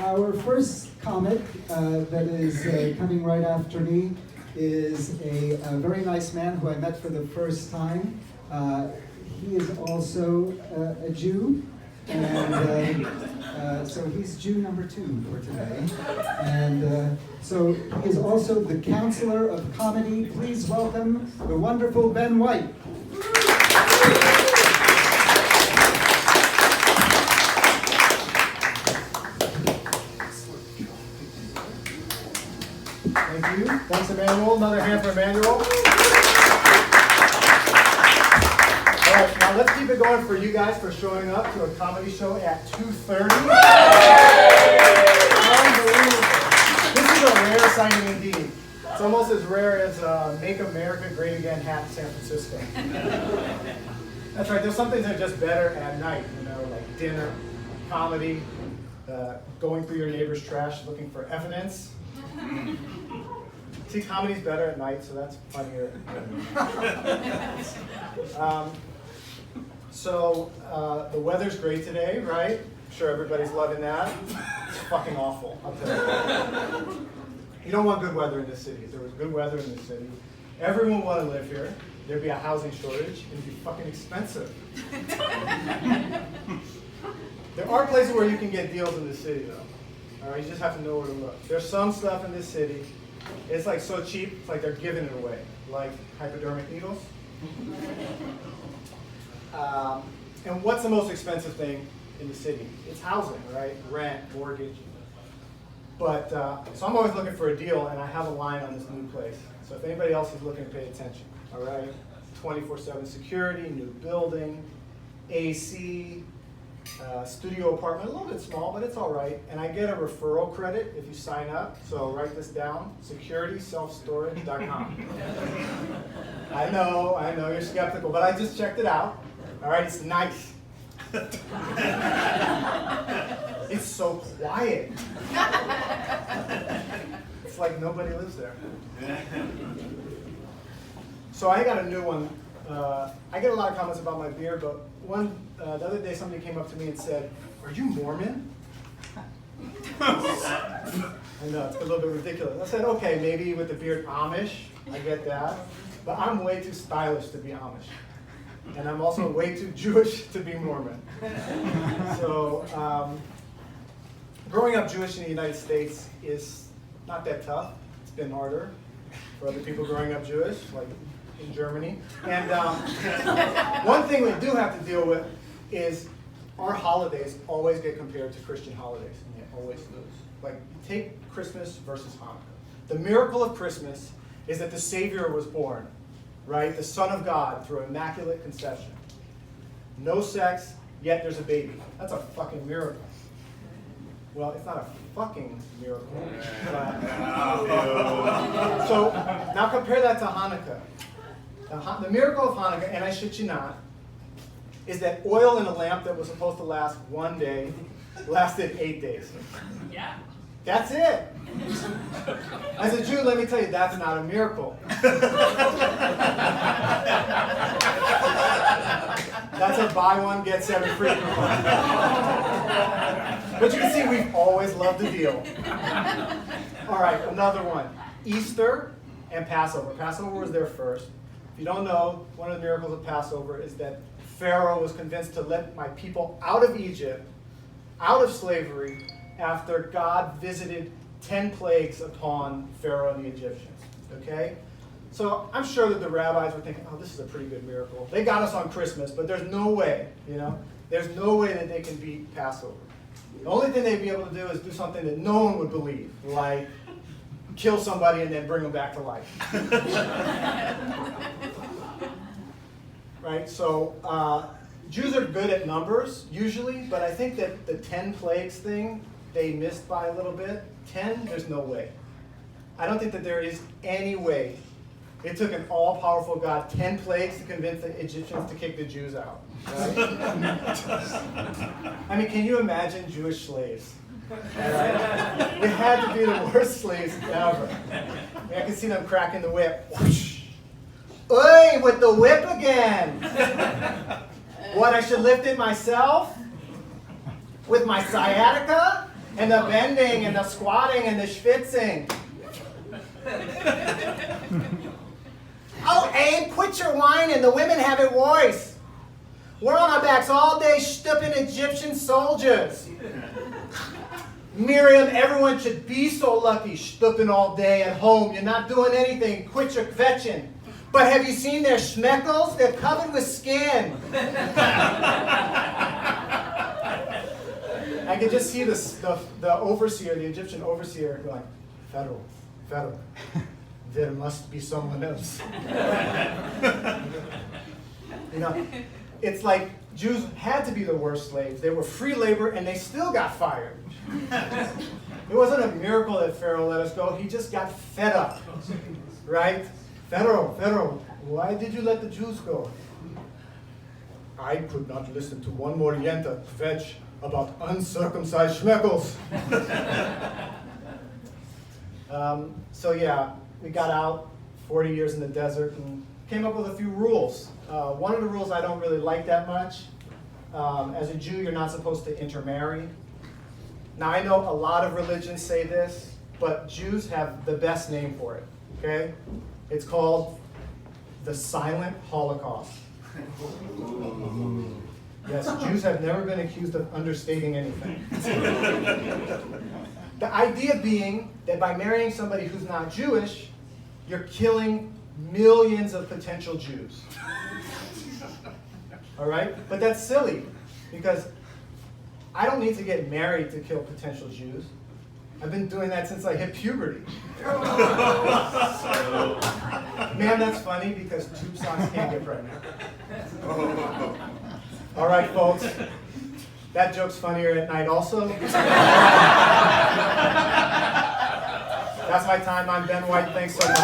Our first comic that is coming right after me is a very nice man who I met for the first time. He is also a Jew, and so he's Jew number 2 for today. And so he is also the counselor of comedy. Please welcome the wonderful Ben White. Thank you. Thanks, Emmanuel. Another hand for Emmanuel. All right, now let's keep it going for you guys for showing up to a comedy show at 2:30. Unbelievable. This is a rare sighting indeed. It's almost as rare as Make America Great Again hat in San Francisco. That's right. There's some things that are just better at night, like dinner, comedy, going through your neighbor's trash looking for evidence. See, comedy's better at night, so that's funnier. The weather's great today, right? I'm sure everybody's loving that. It's fucking awful, I'll tell you. You don't want good weather in this city. If there was good weather in this city, everyone would want to live here. There'd be a housing shortage. It'd be fucking expensive. There are places where you can get deals in this city, though. All right, you just have to know where to look. There's some stuff in this city. It's like so cheap, it's like they're giving it away, like hypodermic needles. And what's the most expensive thing in the city? It's housing, right? Rent, mortgage. But so I'm always looking for a deal, and I have a line on this new place. So if anybody else is looking, pay attention. All right, 24/7 security, new building, AC. Studio apartment, a little bit small, but it's all right. And I get a referral credit if you sign up. So write this down, securityselfstorage.com. I know, you're skeptical, but I just checked it out. All right, it's nice. It's so quiet. It's like nobody lives there. So I got a new one. I get a lot of comments about my beard, but the other day somebody came up to me and said, "Are you Mormon?" I know, it's a little bit ridiculous. I said, okay, maybe with the beard Amish, I get that. But I'm way too stylish to be Amish. And I'm also way too Jewish to be Mormon. So, growing up Jewish in the United States is not that tough. It's been harder for other people growing up Jewish, like in Germany. And one thing we do have to deal with is our holidays always get compared to Christian holidays, and they always lose. Like, take Christmas versus Hanukkah. The miracle of Christmas is that the Savior was born, right? The Son of God through immaculate conception. No sex, yet there's a baby. That's a fucking miracle. Well, it's not a fucking miracle. But, so now compare that to Hanukkah. The miracle of Hanukkah, and I shit you not, is that oil in a lamp that was supposed to last 1 day lasted 8 days. Yeah. That's it. As a Jew, let me tell you, that's not a miracle. That's a buy one, get 7 free coupon. But you can see we've always loved the deal. All right, another one. Easter and Passover. Passover was there first. If you don't know, one of the miracles of Passover is that Pharaoh was convinced to let my people out of Egypt, out of slavery, after God visited 10 plagues upon Pharaoh and the Egyptians. Okay? So I'm sure that the rabbis were thinking, oh, this is a pretty good miracle. They got us on Christmas, but there's no way, there's no way that they can beat Passover. The only thing they'd be able to do is do something that no one would believe, like kill somebody and then bring them back to life. Right? So Jews are good at numbers, usually, but I think that the 10 plagues thing, they missed by a little bit. 10, there's no way. I don't think that there is any way. It took an all-powerful God 10 plagues to convince the Egyptians to kick the Jews out. Right? I mean, can you imagine Jewish slaves? Right? They had to be the worst slaves ever. I can see them cracking the whip. Whoosh. Oi, with the whip again! What, I should lift it myself? With my sciatica? and the bending and the squatting and the schwitzing. Oh, Abe, quit your whining. The women have it worse. We're on our backs all day stupping Egyptian soldiers. Miriam, everyone should be so lucky stupping all day at home. You're not doing anything. Quit your kvetching. But have you seen their schmeckles? They're covered with skin. I could just see the overseer, the Egyptian overseer, going, Pharaoh, Pharaoh, there must be someone else. You know, it's like Jews had to be the worst slaves. They were free labor and they still got fired. It wasn't a miracle that Pharaoh let us go. He just got fed up, right? Pharaoh, why did you let the Jews go? I could not listen to one more yenta kvetch about uncircumcised schmeckles. So yeah, we got out 40 years in the desert and came up with a few rules. One of the rules I don't really like that much. As a Jew, you're not supposed to intermarry. Now I know a lot of religions say this, but Jews have the best name for it, okay? It's called the Silent Holocaust. Yes, Jews have never been accused of understating anything. The idea being that by marrying somebody who's not Jewish, you're killing millions of potential Jews. All right? But that's silly, because I don't need to get married to kill potential Jews. I've been doing that since I hit puberty. Man, that's funny because tube socks can't get pregnant. All right, folks. That joke's funnier at night also. That's my time. I'm Ben White. Thanks so much.